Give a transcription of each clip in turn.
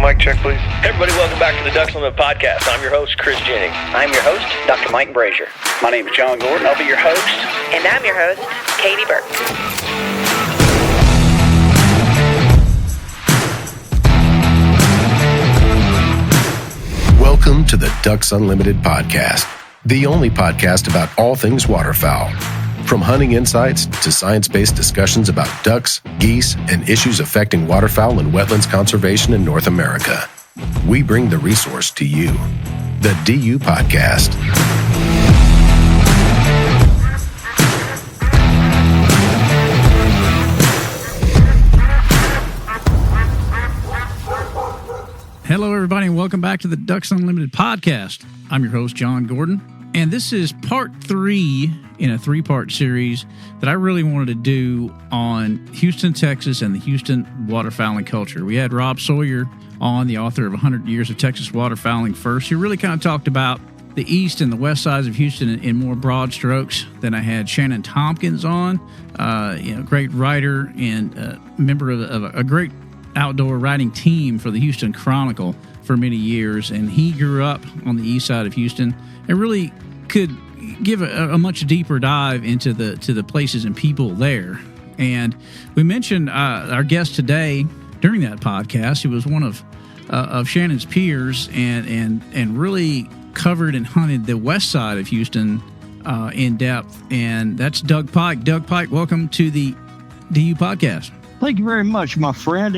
mic check, please. Hey everybody, welcome back to the Ducks Unlimited podcast. I'm your host, Chris Jennings. I'm your host, Dr. Mike Brazier. My name is John Gordon. I'll be your host. And I'm your host, Katie Burke. Welcome to the Ducks Unlimited podcast, the only podcast about all things waterfowl. From hunting insights to science-based discussions about ducks, geese, and issues affecting waterfowl and wetlands conservation in North America, we bring the resource to you, the DU Podcast. Hello, everybody, and welcome back to the Ducks Unlimited podcast. I'm your host, John Gordon, and this is part 3 in a 3-part series that I really wanted to do on Houston, Texas, and the Houston waterfowling culture. We had Rob Sawyer on, the author of 100 Years of Texas Waterfowling First, who really kind of talked about the east and the west sides of Houston in more broad strokes. Then I had Shannon Tompkins on, great writer and member of a great outdoor writing team for the Houston Chronicle for many years, and he grew up on the east side of Houston and really could give a much deeper dive into the places and people there. And we mentioned our guest today during that podcast, who was one of Shannon's peers and really covered and hunted the west side of Houston in depth, and that's Doug Pike. Doug Pike, welcome to the DU podcast. Thank you very much, my friend.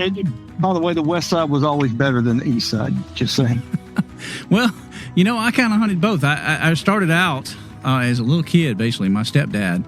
By the way, the west side was always better than the east side, just saying. Well, I kind of hunted both. I started out as a little kid, basically. My stepdad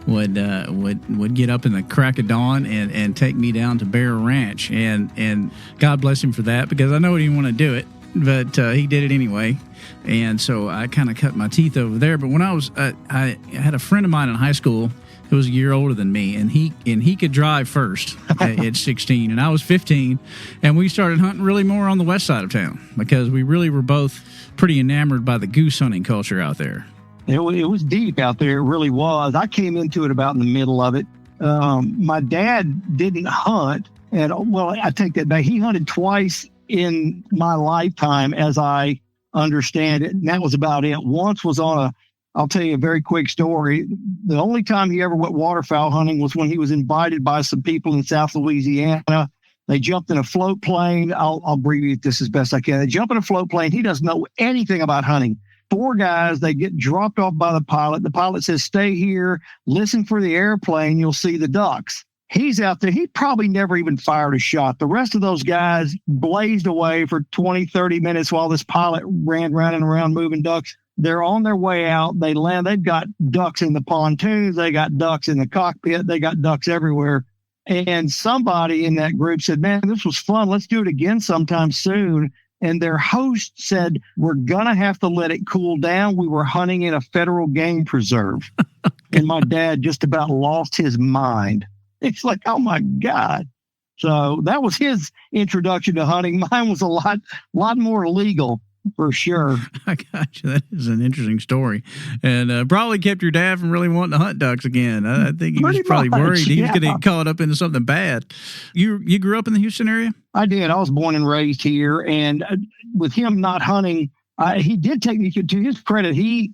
would get up in the crack of dawn and take me down to Bear Ranch, and God bless him for that, because I know he didn't want to do it, but he did it anyway. And so I kind of cut my teeth over there. But when I had a friend of mine in high school who was a year older than me, and he could drive first at 16, and I was 15, and we started hunting really more on the west side of town because we really were both pretty enamored by the goose hunting culture out there. It was deep out there. It really was. I came into it about in the middle of it. My dad didn't hunt, and I take that back. He hunted twice in my lifetime, as I understand it, and that was about it. Once was I'll tell you a very quick story. The only time he ever went waterfowl hunting was when he was invited by some people in South Louisiana. They jumped in a float plane. I'll abbreviate this as best I can. They jump in a float plane. He doesn't know anything about hunting. 4 guys, they get dropped off by the pilot. The pilot says, stay here, listen for the airplane. You'll see the ducks. He's out there. He probably never even fired a shot. The rest of those guys blazed away for 20, 30 minutes while this pilot ran round and around moving ducks. They're on their way out. They land. They've got ducks in the pontoons. They got ducks in the cockpit. They got ducks everywhere. And somebody in that group said, man, this was fun. Let's do it again sometime soon. And their host said, we're going to have to let it cool down. We were hunting in a federal game preserve. And my dad just about lost his mind. It's like, oh, my God. So that was his introduction to hunting. Mine was a lot more legal. For sure. I got you. That is an interesting story. And probably kept your dad from really wanting to hunt ducks again. I think he was probably worried he was going to get caught up into something bad. You grew up in the Houston area? I did. I was born and raised here. And with him not hunting, he did take me, to his credit, he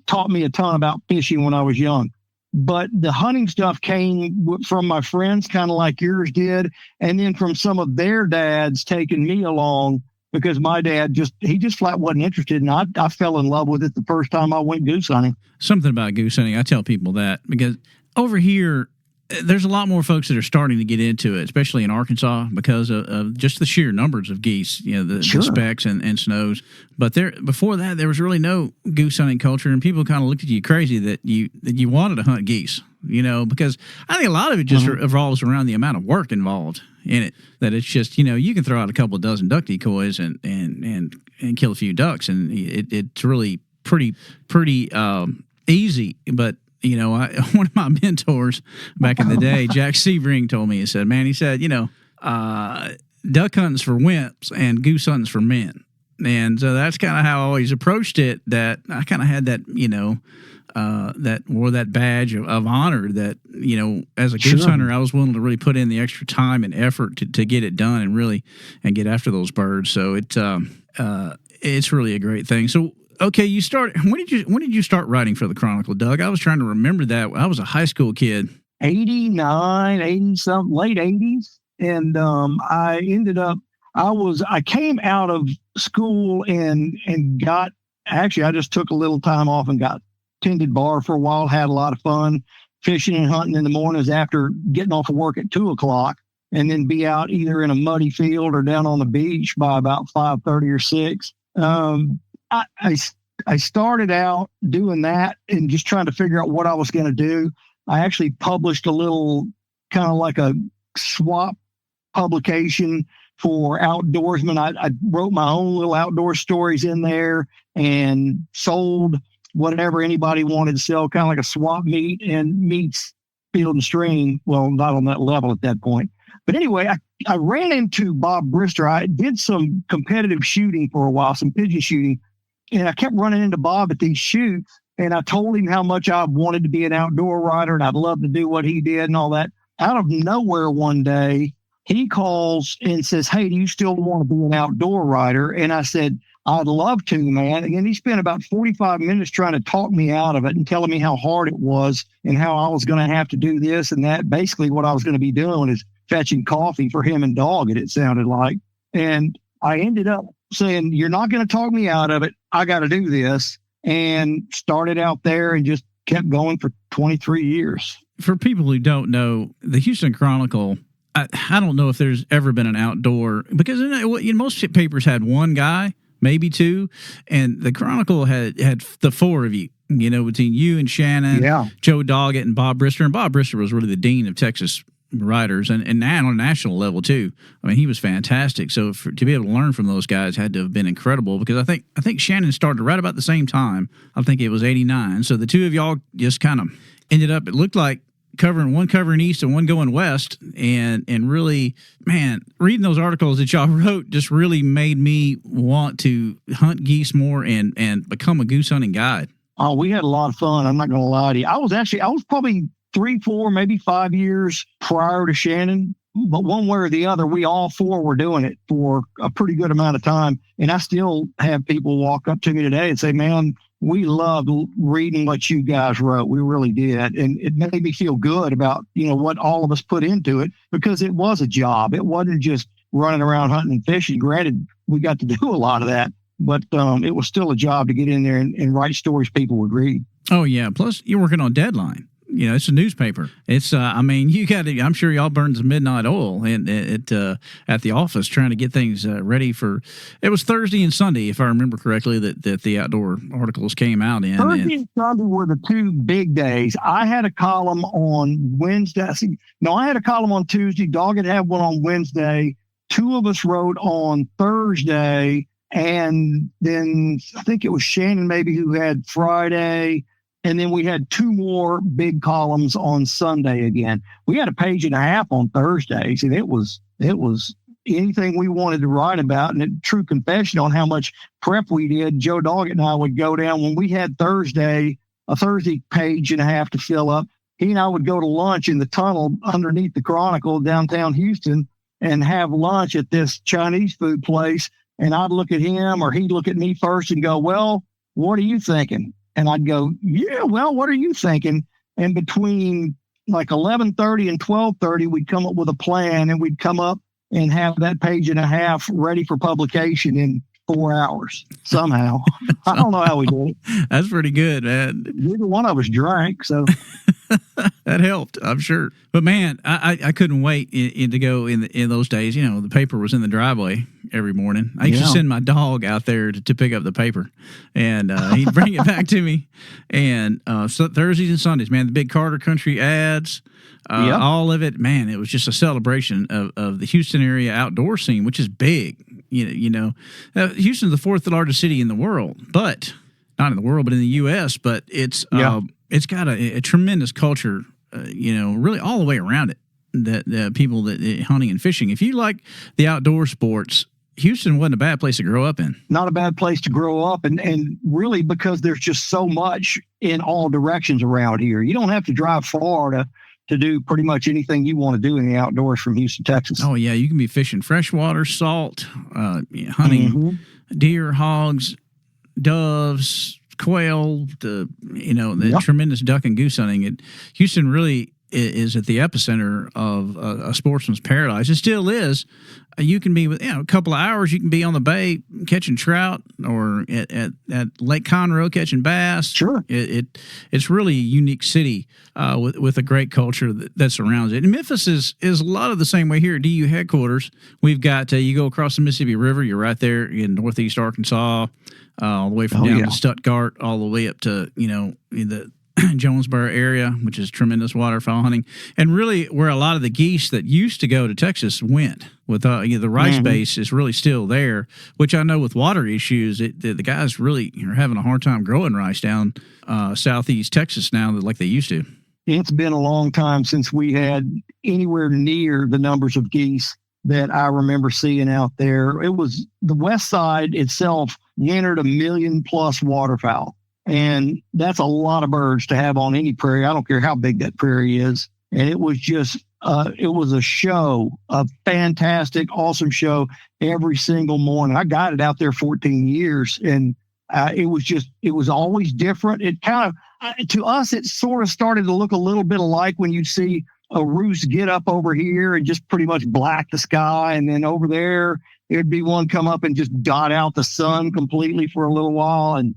taught me a ton about fishing when I was young. But the hunting stuff came from my friends, kind of like yours did. And then from some of their dads taking me along, because my dad just flat wasn't interested, and I fell in love with it the first time I went goose hunting. Something about goose hunting, I tell people that, because over here, there's a lot more folks that are starting to get into it, especially in Arkansas, because of just the sheer numbers of geese, the specks and snows. But before that, there was really no goose hunting culture, and people kind of looked at you crazy that you wanted to hunt geese, because I think a lot of it just revolves around the amount of work involved in it, that it's just, you can throw out a couple of dozen duck decoys and kill a few ducks, and it's really pretty easy. But one of my mentors back in the day, Jack Sebring, told me, duck hunting's for wimps and goose hunting's for men. And so that's kind of how I always approached it, that I kind of had that, that wore that badge of honor that, as a goose hunter, I was willing to really put in the extra time and effort to get it done and get after those birds. So it's really a great thing. So, okay, when did you start writing for the Chronicle, Doug? I was trying to remember that. I was a high school kid. 89, 80 something, late 80s. And I ended up, I came out of school and I just took a little time off and tended bar for a while, had a lot of fun fishing and hunting in the mornings after getting off of work at 2:00, and then be out either in a muddy field or down on the beach by about 5:30 or 6. I started out doing that and just trying to figure out what I was going to do. I actually published a little kind of like a swap publication for outdoorsmen. I wrote my own little outdoor stories in there and sold whatever anybody wanted to sell, kind of like a swap meet and meets Field and Stream. Well, not on that level at that point. But anyway, I ran into Bob Brister. I did some competitive shooting for a while, some pigeon shooting, and I kept running into Bob at these shoots. And I told him how much I wanted to be an outdoor writer and I'd love to do what he did and all that. Out of nowhere one day, he calls and says, "Hey, do you still want to be an outdoor writer?" And I said, "I'd love to, man." And he spent about 45 minutes trying to talk me out of it and telling me how hard it was and how I was going to have to do this and that. Basically, what I was going to be doing is fetching coffee for him and dog it sounded like. And I ended up saying, "You're not going to talk me out of it. I got to do this." And started out there and just kept going for 23 years. For people who don't know, the Houston Chronicle, I don't know if there's ever been an outdoor, because most papers had one guy, maybe two, and the Chronicle had the four of you, between you and Shannon, Joe Doggett, and Bob Brister. And Bob Brister was really the dean of Texas writers, and on a national level too. I mean, he was fantastic. So to be able to learn from those guys had to have been incredible, because I think Shannon started right about the same time. I think it was 89. So the two of y'all just kind of ended up, it looked like one covering east and one going west, and really, man, reading those articles that y'all wrote just really made me want to hunt geese more and become a goose hunting guide. Oh, we had a lot of fun. I'm not going to lie to you. I was probably 3, 4, maybe 5 years prior to Shannon, but one way or the other, we all four were doing it for a pretty good amount of time. And I still have people walk up to me today and say, "Man, we loved reading what you guys wrote. We really did." And it made me feel good about, what all of us put into it, because it was a job. It wasn't just running around hunting and fishing. Granted, we got to do a lot of that, but it was still a job to get in there and write stories people would read. Oh, yeah. Plus, you're working on deadline. It's a newspaper. It's, you got to, I'm sure y'all burned some midnight oil at the office trying to get things ready for, it was Thursday and Sunday, if I remember correctly, that the outdoor articles came out in. Thursday and Sunday were the two big days. I had a column on Wednesday. I had a column on Tuesday. Doggett had one on Wednesday. Two of us wrote on Thursday. And then I think it was Shannon maybe who had Friday. And then we had two more big columns on Sunday again. We had a page and a half on Thursdays, and it was anything we wanted to write about. And a true confession on how much prep we did. Joe Doggett and I would go down when we had a Thursday page and a half to fill up. He and I would go to lunch in the tunnel underneath the Chronicle downtown Houston and have lunch at this Chinese food place. And I'd look at him or he'd look at me first and go, "Well, what are you thinking?" And I'd go, "Yeah, well, what are you thinking?" And between like 11:30 and 12:30, we'd come up with a plan, and we'd come up and have that page and a half ready for publication in 4 hours somehow. I don't know how we did it. That's pretty good, man. Neither one of us drank, so that helped, I'm sure. But man, I couldn't wait to go in those days. The paper was in the driveway every morning. I used to send my dog out there to pick up the paper, and he'd bring it back to me. And so Thursdays and Sundays, man, the big Carter Country ads, all of it, man, it was just a celebration of the Houston area outdoor scene, which is big. Houston's the fourth largest city in the world, but not in the world, but in the U.S. But it's got a tremendous culture, really all the way around it. That people that hunting and fishing. If you like the outdoor sports, Houston wasn't a bad place to grow up in. Not a bad place to grow up. And really because there's just so much in all directions around here. You don't have to drive far to do pretty much anything you want to do in the outdoors from Houston, Texas. Oh, yeah. You can be fishing freshwater, salt, hunting deer, hogs, doves, quail, the tremendous duck and goose hunting. Houston really is at the epicenter of a sportsman's paradise. It still is. You can be with a couple of hours. You can be on the bay catching trout, or at Lake Conroe catching bass. Sure, it's really a unique city with a great culture that surrounds it. And Memphis is a lot of the same way here at DU headquarters. We've got you go across the Mississippi River. You're right there in northeast Arkansas, all the way from down to Stuttgart, all the way up to in the Jonesboro area, which is tremendous waterfowl hunting, and really where a lot of the geese that used to go to Texas went. With the rice base is really still there, which I know with water issues, the guys really are having a hard time growing rice down southeast Texas now like they used to. It's been a long time since we had anywhere near the numbers of geese that I remember seeing out there. It was the west side itself entered 1 million plus waterfowl. And that's a lot of birds to have on any prairie. I don't care how big that prairie is. And it was just, it was a show, a fantastic, awesome show every single morning. I guided out there 14 years and it was always different. It kind of, to us, it sort of started to look a little bit alike when you'd see a roost get up over here and just pretty much black the sky. And then over there, there'd be one come up and just dot out the sun completely for a little while. And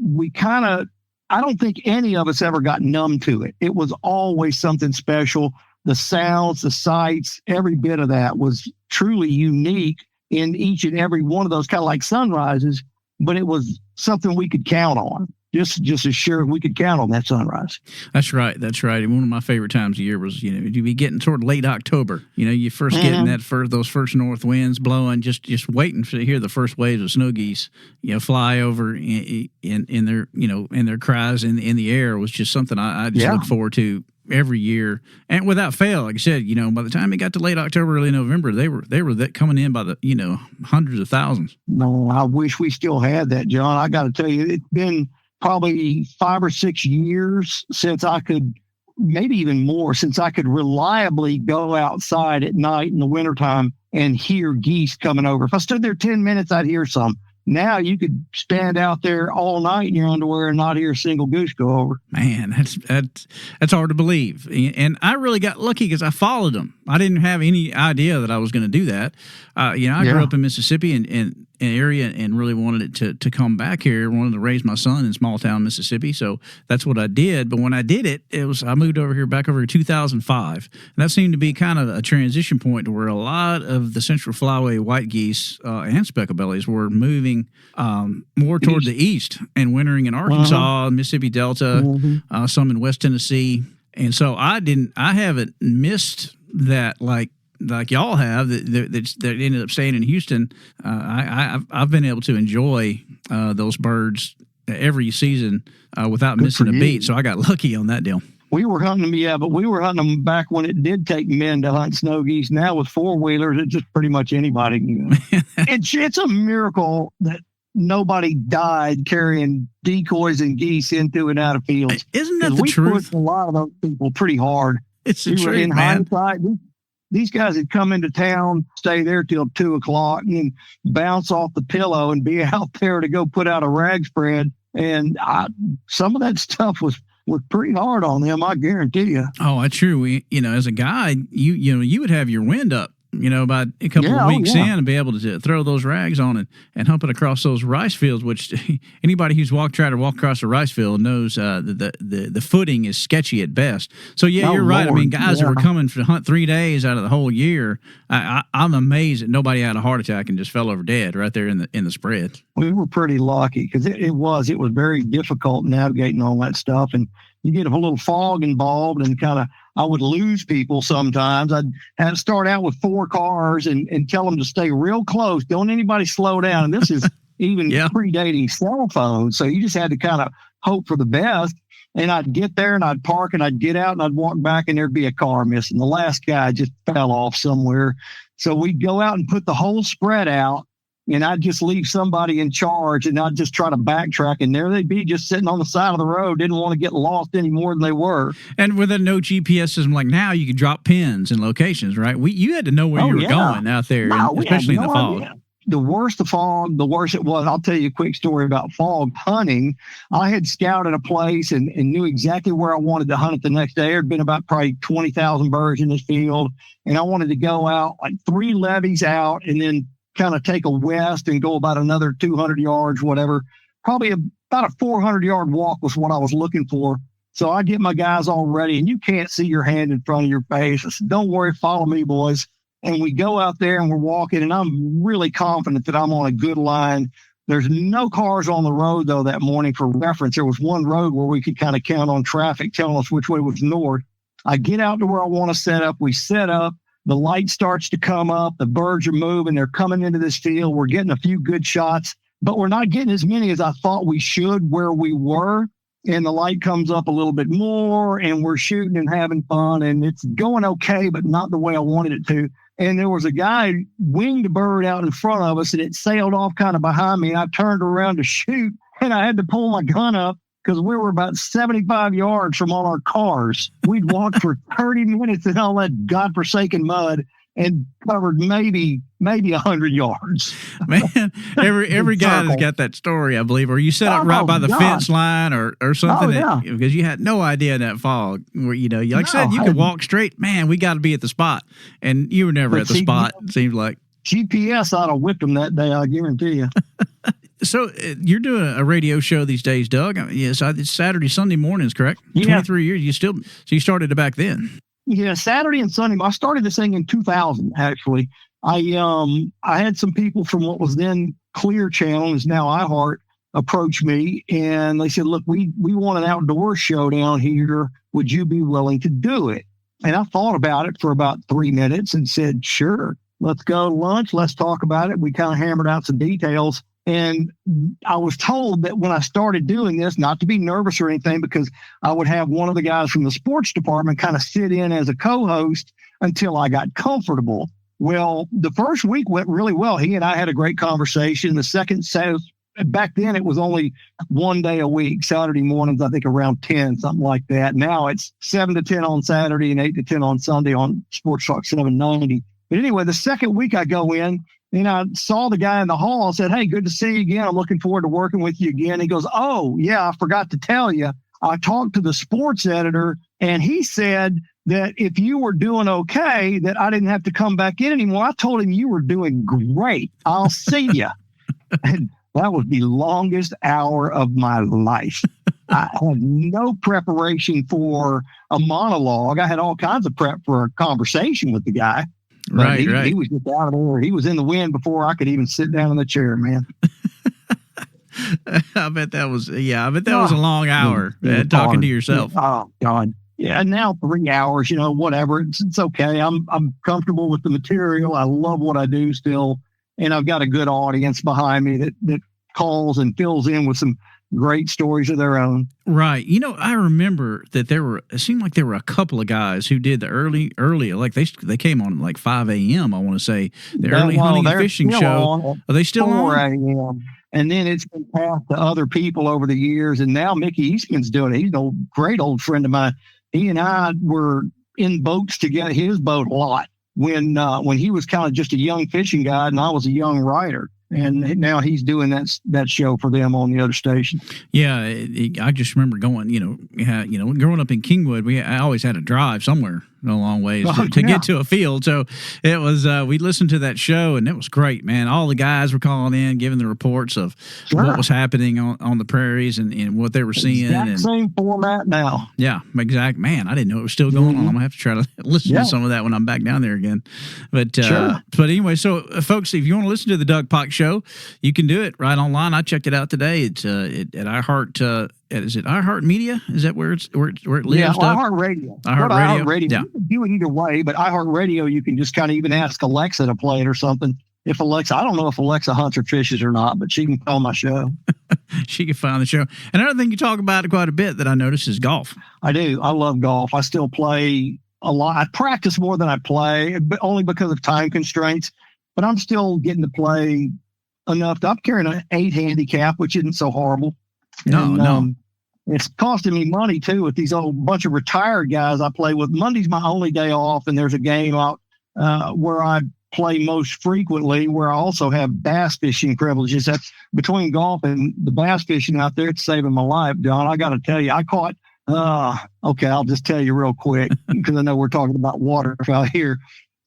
we I don't think any of us ever got numb to it. It was always something special. The sounds, the sights, every bit of that was truly unique in each and every one of those, kind of like sunrises, but it was something we could count on. Just as sure we could count on that sunrise. That's right. And one of my favorite times of year was, you'd be getting toward late October. You first getting those first north winds blowing, just waiting to hear the first waves of snow geese, fly over in their cries in the air was just something I just look forward to every year. And without fail, like I said, by the time it got to late October, early November, they were coming in by the, hundreds of thousands. No, I wish we still had that, John. I got to tell you, it's been probably 5 or 6 years since I could, maybe even more, since I could reliably go outside at night in the wintertime and hear geese coming over. If I stood there 10 minutes, I'd hear some. Now you could stand out there all night in your underwear and not hear a single goose go over. Man, that's hard to believe. And I really got lucky because I followed them. I didn't have any idea that I was going to do that. I grew up in Mississippi and an area and really wanted it to come back here. Wanted to raise my son in small town Mississippi, so that's what I did. But when I did it, I moved back over here in 2005, and that seemed to be kind of a transition point to where a lot of the central flyway white geese and specklebellies were moving more toward the east and wintering in Arkansas, Mississippi Delta, some in West Tennessee, and so I haven't missed that like y'all have that ended up staying in Houston. I've been able to enjoy those birds every season without missing a beat. So I got lucky on that deal. We were hunting them, but we were hunting them back when it did take men to hunt snow geese. Now with four-wheelers, it's just pretty much anybody can go. It's a miracle that nobody died carrying decoys and geese into and out of fields. Isn't that the truth? We pushed a lot of those people pretty hard. It's the truth, man. Hindsight, these guys had come into town, stay there till 2:00, and bounce off the pillow and be out there to go put out a rag spread. And some of that stuff was pretty hard on them, I guarantee you. Oh, that's true. As a guide, you would have your wind up, about a couple of weeks in and be able to throw those rags on and hump it across those rice fields, which anybody who's tried to walk across a rice field knows the footing is sketchy at best. So, you're right. Lord. I mean, guys that were coming to hunt 3 days out of the whole year, I'm amazed that nobody had a heart attack and just fell over dead right there in the spread. We were pretty lucky because it was very difficult navigating all that stuff. And you get a little fog involved and I would lose people sometimes. I'd have to start out with 4 cars and tell them to stay real close. Don't anybody slow down. And this is even predating cell phones. So you just had to kind of hope for the best. And I'd get there and I'd park and I'd get out and I'd walk back and there'd be a car missing. The last guy just fell off somewhere. So we'd go out and put the whole spread out and I'd just leave somebody in charge, and I'd just try to backtrack, and there they'd be just sitting on the side of the road, didn't want to get lost any more than they were. And with a no GPS system like now, you could drop pins and locations, right? You had to know where you were going out there, especially in the fog. The worse the fog, the worse it was. I'll tell you a quick story about fog hunting. I had scouted a place and knew exactly where I wanted to hunt it the next day. There had been about probably 20,000 birds in this field, and I wanted to go out like 3 levees out and then kind of take a west and go about another 200 yards, whatever. Probably about a 400-yard walk was what I was looking for. So I get my guys all ready, and you can't see your hand in front of your face. I said, don't worry, follow me, boys. And we go out there and we're walking, and I'm really confident that I'm on a good line. There's no cars on the road, though, that morning. For reference, there was one road where we could kind of count on traffic telling us which way was north. I get out to where I want to set up. We set up. The light starts to come up. The birds are moving. They're coming into this field. We're getting a few good shots, but we're not getting as many as I thought we should where we were. And the light comes up a little bit more, and we're shooting and having fun, and it's going okay, but not the way I wanted it to. And there was a guy winged a bird out in front of us, and it sailed off kind of behind me. And I turned around to shoot, and I had to pull my gun up because we were about 75 yards from all our cars. We'd walked for 30 minutes in all that godforsaken mud and covered maybe 100 yards. Man, every guy has got that story, I believe. Or you set up right by the fence line or something because you had no idea in that fog where, like I said, you could walk straight. Man, we got to be at the spot. And you were never at the spot, it seemed like. GPS ought to whip them that day, I guarantee you. So you're doing a radio show these days, Doug. Yes, it's Saturday, Sunday mornings, correct? Yeah. 23 years. So you started it back then. Yeah, Saturday and Sunday. I started this thing in 2000, actually. I had some people from what was then Clear Channel, is now iHeart, approach me, and they said, look, we want an outdoor show down here. Would you be willing to do it? And I thought about it for about 3 minutes and said, sure, let's go to lunch. Let's talk about it. We kind of hammered out some details. And I was told that when I started doing this, not to be nervous or anything, because I would have one of the guys from the sports department kind of sit in as a co-host until I got comfortable. Well, the first week went really well. He and I had a great conversation. The second, back then it was only 1 day a week, Saturday mornings, I think around 10, something like that. Now it's 7 to 10 on Saturday and 8 to 10 on Sunday on Sports Talk 790. But anyway, the second week I go in, and I saw the guy in the hall and said, hey, good to see you again. I'm looking forward to working with you again. He goes, oh, yeah, I forgot to tell you. I talked to the sports editor, and he said that if you were doing okay, that I didn't have to come back in anymore. I told him you were doing great. I'll see you. And that was the longest hour of my life. I had no preparation for a monologue. I had all kinds of prep for a conversation with the guy. Right. He was just out of there. He was in the wind before I could even sit down in the chair, man. I bet that was a long hour talking to yourself. Oh God. Yeah. Now 3 hours, whatever. It's okay. I'm comfortable with the material. I love what I do still. And I've got a good audience behind me that calls and fills in with some great stories of their own. Right. I remember that it seemed like there were a couple of guys who did the early, like they came on at like 5 a.m. I want to say the early hunting and fishing show. Are they still 4 on? a.m. And then it's been passed to other people over the years. And now Mickey Eastman's doing it. He's a great old friend of mine. He and I were in boats together, his boat a lot when he was kind of just a young fishing guy and I was a young writer. And now he's doing that show for them on the other station. Yeah, I just remember going, growing up in Kingwood, I always had to drive somewhere a long ways to get to a field. So it was, we listened to that show and it was great, man. All the guys were calling in, giving the reports of what was happening on the prairies and what they were seeing. Same format now. Yeah, exactly. Man, I didn't know it was still going on. I'm going to have to try to listen to some of that when I'm back down there again. But anyway, so folks, if you want to listen to the Doug Pike Show, you can do it right online. I checked it out today. It's at iHeart. Is it iHeart Media? Is that where it lives? Yeah, iHeart Radio. iHeart Radio. Yeah. You can do it either way, but iHeart Radio, you can just kind of even ask Alexa to play it or something. I don't know if Alexa hunts or fishes or not, but she can call my show. She can find the show. Another thing you talk about quite a bit that I noticed is golf. I do. I love golf. I still play a lot. I practice more than I play, but only because of time constraints. But I'm still getting to play enough. I'm carrying an 8 handicap, which isn't so horrible. No. It's costing me money too with these old bunch of retired guys I play with. Monday's my only day off, and there's a game out where I play most frequently, where I also have bass fishing privileges. That's between golf and the bass fishing out there. It's saving my life, John. I got to tell you, I caught. Okay, I'll just tell you real quick because I know we're talking about waterfowl here.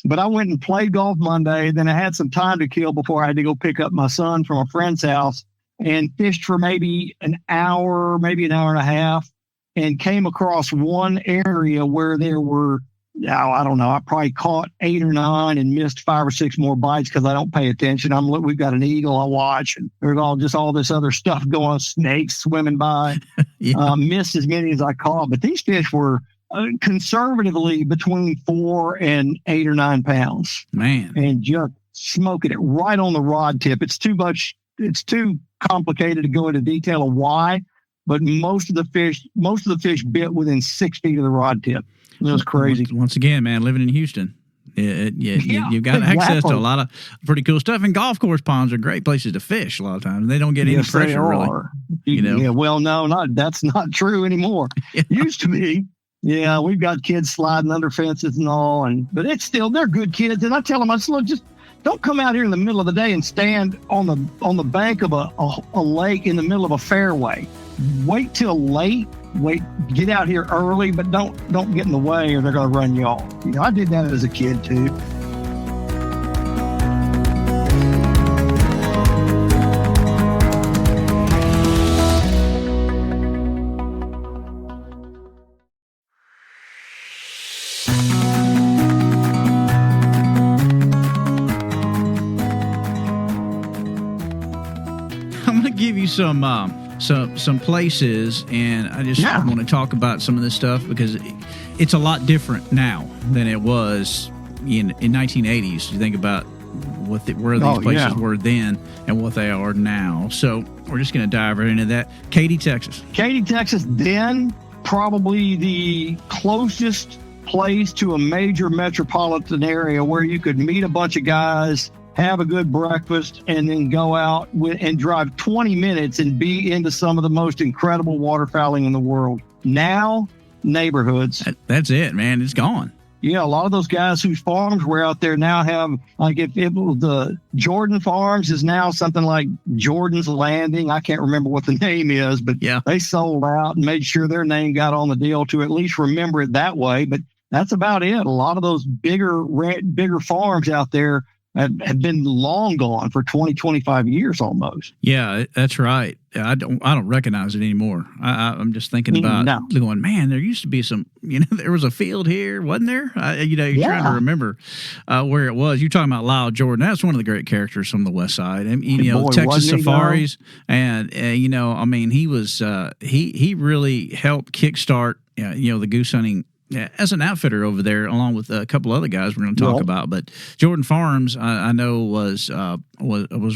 But I went and played golf Monday. Then I had some time to kill before I had to go pick up my son from a friend's house and fished for maybe an hour, maybe an hour and a half, and came across one area where there were, I don't know, I probably caught 8 or 9 and missed 5 or 6 more bites because I don't pay attention. We've got an eagle I watch, and there's all this other stuff going on, snakes swimming by. Yeah. Missed as many as I caught, but these fish were conservatively between 4 and 8 or 9 pounds. Man. And just smoking it right on the rod tip. It's too complicated to go into detail of why, but most of the fish bit within 6 feet of the rod tip. It was crazy. Once again, man, living in Houston, you've got access to a lot of pretty cool stuff. And golf course ponds are great places to fish a lot of times. They don't get any pressure, really. Yeah, well, no, that's not true anymore. Yeah. Used to be. Yeah, we've got kids sliding under fences and all, but they're good kids. And I tell them, I said, look, just don't come out here in the middle of the day and stand on the bank of a lake in the middle of a fairway. Wait till late. Get out here early, but don't get in the way or they're going to run you off. I did that as a kid too. I'm going to give you some places, and I just want to talk about some of this stuff because it's a lot different now than it was in 1980s. You think about where these places were then and what they are now. So we're just going to dive right into that. Katy, Texas. Katy, Texas, then probably the closest place to a major metropolitan area where you could meet a bunch of guys, have a good breakfast, and then go out and drive 20 minutes and be into some of the most incredible waterfowling in the world. Now, neighborhoods. That's it, man. It's gone. Yeah, a lot of those guys whose farms were out there now have, like if it was the Jordan Farms is now something like Jordan's Landing. I can't remember what the name is, but they sold out and made sure their name got on the deal to at least remember it that way. But that's about it. A lot of those bigger farms out there have been long gone for 20, 25 years almost. Yeah, that's right. I don't recognize it anymore. I'm just thinking about going, man, there used to be some, there was a field here, wasn't there? You're trying to remember where it was. You're talking about Lyle Jordan. That's one of the great characters from the West Side. And, Texas Safaris. And, he was, he really helped kickstart, the goose hunting as an outfitter over there, along with a couple other guys we're going to talk about. But Jordan Farms, I know, was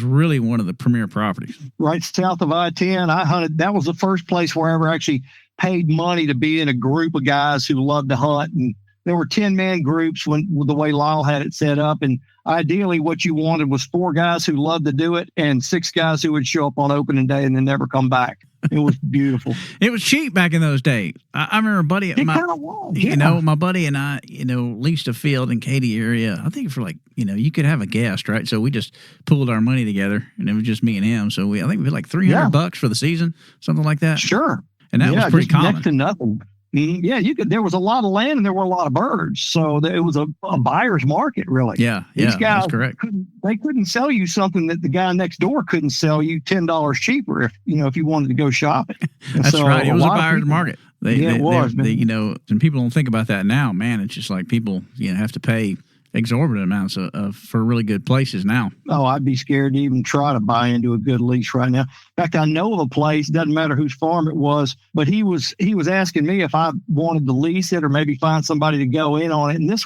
really one of the premier properties. Right south of I-10, I hunted. That was the first place where I ever actually paid money to be in a group of guys who loved to hunt. And there were 10-man groups the way Lyle had it set up. And ideally, what you wanted was 4 guys who loved to do it and 6 guys who would show up on opening day and then never come back. It was beautiful. It was cheap back in those days. I remember a buddy. My buddy and I, leased a field in Katy area. I think for you could have a guest, right? So we just pooled our money together, and it was just me and him. So I think we had like $300 for the season, something like that. Sure. And that was pretty common. Next to nothing. Yeah, there was a lot of land and there were a lot of birds. So it was a buyer's market, really. Yeah, These guys that's correct. They couldn't sell you something that the guy next door couldn't sell you $10 cheaper if you wanted to go shopping. That's right. It was a buyer's market. It was. And people don't think about that now, man. It's just like people, have to pay exorbitant amounts for really good places now. Oh, I'd be scared to even try to buy into a good lease right now. In fact, I know of a place, doesn't matter whose farm it was, but he was asking me if I wanted to lease it or maybe find somebody to go in on it. And it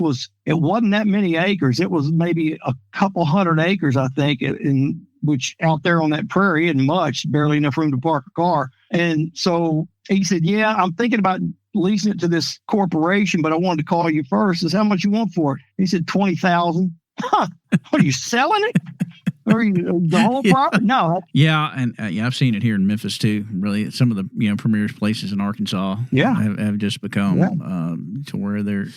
wasn't that many acres. It was maybe a couple hundred acres, I think, which out there on that prairie isn't much, barely enough room to park a car. And so he said, yeah, I'm thinking about leasing it to this corporation, but I wanted to call you first. Is how much you want for it? He said, $20,000. Huh. What, are you selling it? The whole property? No. Yeah, and I've seen it here in Memphis too. Really, some of the premier places in Arkansas have just become to where they're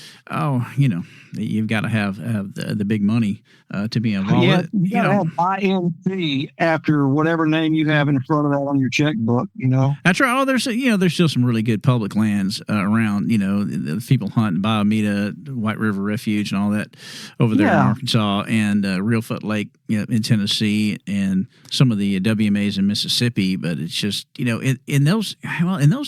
you've got to have the big money to be involved. Yeah, with. you got to have INC after whatever name you have in front of that on your checkbook. That's right. Oh, there's still some really good public lands around. The people hunt in Biomeda, White River Refuge, and all that over there in Arkansas, and Reelfoot Lake in Tennessee, and some of the WMAs in Mississippi. But it's just in those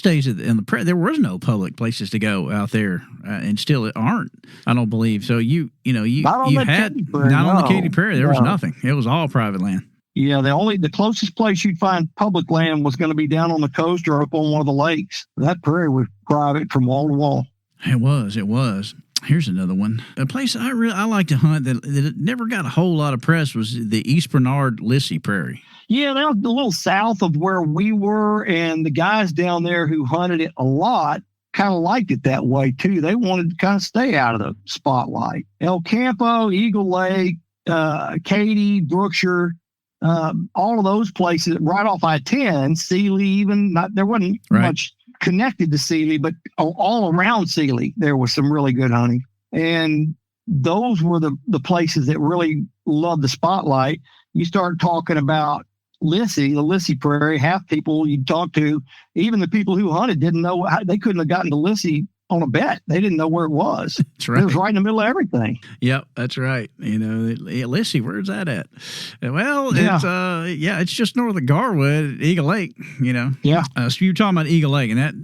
days in the prairie, there was no public places to go out there, and still aren't. I don't believe so. You had not on the Katy Prairie. There was nothing. It was all private land. Yeah, the closest place you'd find public land was going to be down on the coast or up on one of the lakes. That prairie was private from wall to wall. It was. Here's another one. A place I like to hunt that never got a whole lot of press was the East Bernard Lissy Prairie. Yeah, that was a little south of where we were, and the guys down there who hunted it a lot kind of liked it that way too. They wanted to kind of stay out of the spotlight. El Campo, Eagle Lake, Katy, Brookshire, all of those places right off I-10, Sealy, there wasn't much connected to Sealy, but all around Sealy, there was some really good hunting. And those were the places that really loved the spotlight. You start talking about the Lissy Prairie, half people you talk to, even the people who hunted didn't know they couldn't have gotten to Lissy on a bet. They didn't know where it was. That's right. It was right in the middle of everything. Yep, that's right. Lissy, where's that at? Well, it's just north of Garwood, Eagle Lake. Yeah. So you're talking about Eagle Lake, and that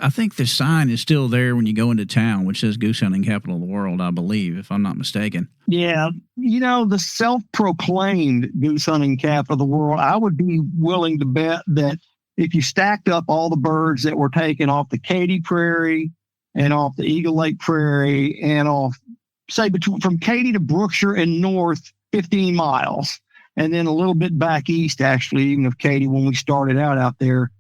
I think the sign is still there when you go into town, which says Goose Hunting Capital of the World, I believe, if I'm not mistaken. Yeah, the self-proclaimed Goose Hunting Capital of the World. I would be willing to bet that if you stacked up all the birds that were taken off the Katy Prairie and off the Eagle Lake Prairie and off, say, from Katy to Brookshire and north 15 miles, and then a little bit back east, actually, even of Katy when we started out there,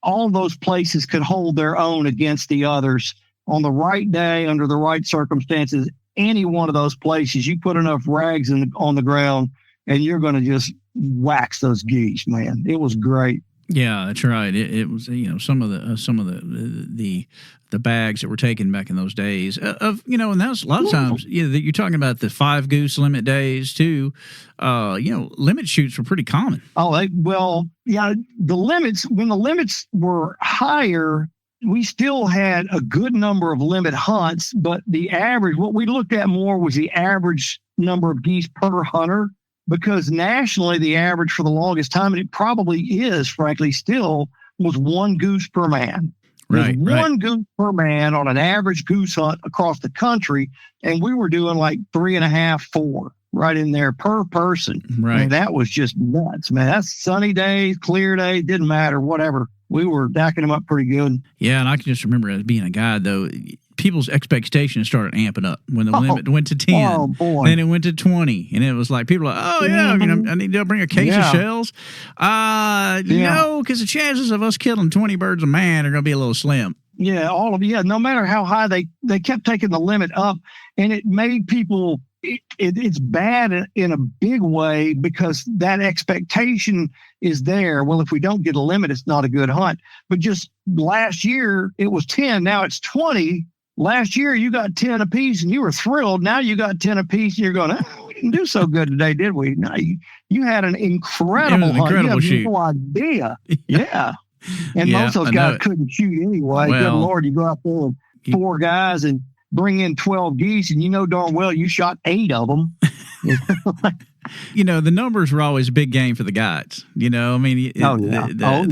all those places could hold their own against the others on the right day, under the right circumstances. Any one of those places, you put enough rags on the ground, and you're going to just wax those geese, man. It was great. Yeah, that's right. It was some of the bags that were taken back in those days and that's a lot of times you're talking about the 5 goose limit days too. Limit shoots were pretty common. The limits, when the limits were higher, we still had a good number of limit hunts, but the average, what we looked at more was the average number of geese per hunter. Because nationally, the average for the longest time, and it probably is, frankly, still, was 1 goose per man. Right. One goose per man on an average goose hunt across the country, and we were doing like 3.5, 4 right in there per person. Right. And that was just nuts, man. That's sunny days, clear days, didn't matter, whatever. We were dacking them up pretty good. Yeah, and I can just remember as being a guide, though, people's expectations started amping up when the limit went to 10. Oh, boy. Then it went to 20. And it was like, people are like, oh, yeah, I need to bring a case of shells. No, because the chances of us killing 20 birds a man are going to be a little slim. Yeah, no matter how high they kept taking the limit up, and it made people, it's bad in a big way because that expectation is there. Well, if we don't get a limit, it's not a good hunt. But just last year, it was 10. Now it's 20. Last year, you got 10 apiece and you were thrilled. Now you got 10 apiece and you're going, we didn't do so good today, did we? No, you had an incredible hunt. Incredible shoot. You have no idea. Yeah. And most of those guys couldn't shoot anyway. Good Lord, you go out there with 4 guys and bring in 12 geese, and you know darn well you shot 8 of them. The numbers were always a big game for the guides. The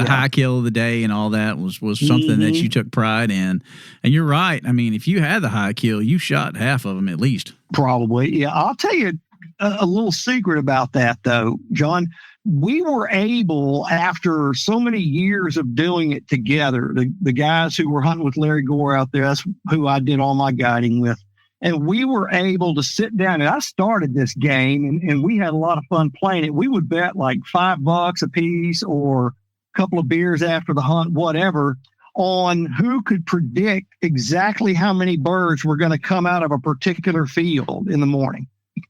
high kill of the day and all that was something that you took pride in. And you're right. I mean, if you had the high kill, you shot half of them at least. Probably. Yeah. I'll tell you a little secret about that, though, John. We were able, after so many years of doing it together, the guys who were hunting with Larry Gore out there, that's who I did all my guiding with. And we were able to sit down, and I started this game, and we had a lot of fun playing it. We would bet like $5 a piece or a couple of beers after the hunt, whatever, on who could predict exactly how many birds were going to come out of a particular field in the morning.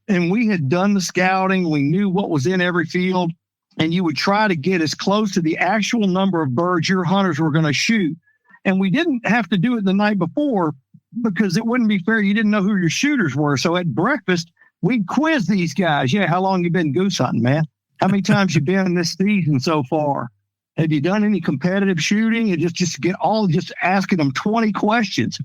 and we had done the scouting. We knew what was in every field, and you would try to get as close to the actual number of birds your hunters were going to shoot. And we didn't have to do it the night before because it wouldn't be fair. You didn't know who your shooters were. So at breakfast, we'd quiz these guys. Yeah, how long you been goose hunting, man? How many times you been this season so far? Have you done any competitive shooting? And just asking them 20 questions,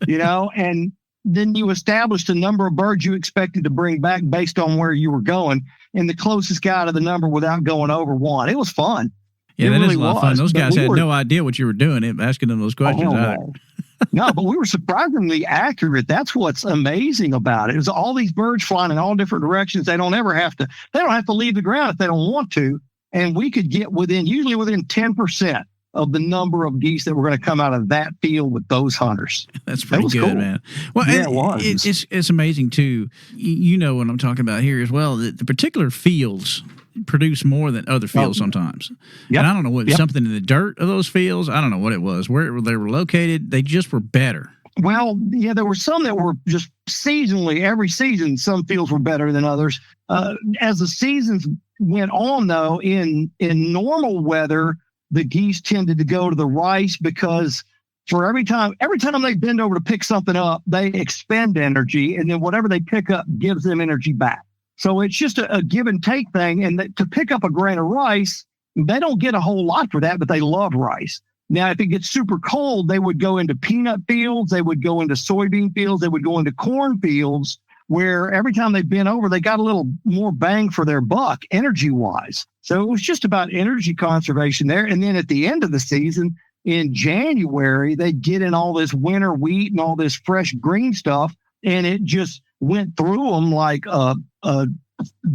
and then you established a number of birds you expected to bring back based on where you were going, and the closest guy to the number without going over won. It was fun. Yeah, that is a lot of fun. Those guys had no idea what you were doing, asking them those questions. No, but we were surprisingly accurate. That's what's amazing about it. It was all these birds flying in all different directions. They don't have to leave the ground if they don't want to. And we could get usually within 10% of the number of geese that were going to come out of that field with those hunters. That's pretty good, cool, man. Well, yeah, it was. It's amazing too. You know what I'm talking about here as well. That the particular fields produce more than other fields sometimes. Yep. And I don't know what something in the dirt of those fields. I don't know what it was. Where they were located, they just were better. Well, yeah, there were some that were just seasonally. Every season, some fields were better than others. As the seasons went on, though, in normal weather, the geese tended to go to the rice because for every time they bend over to pick something up, they expend energy, and then whatever they pick up gives them energy back. So it's just a give and take thing. And to pick up a grain of rice, they don't get a whole lot for that, but they love rice. Now, if it gets super cold, they would go into peanut fields, they would go into soybean fields, they would go into corn fields, where every time they bent over, they got a little more bang for their buck energy-wise. So it was just about energy conservation there. And then at the end of the season, in January, they'd get in all this winter wheat and all this fresh green stuff, and it just went through them like a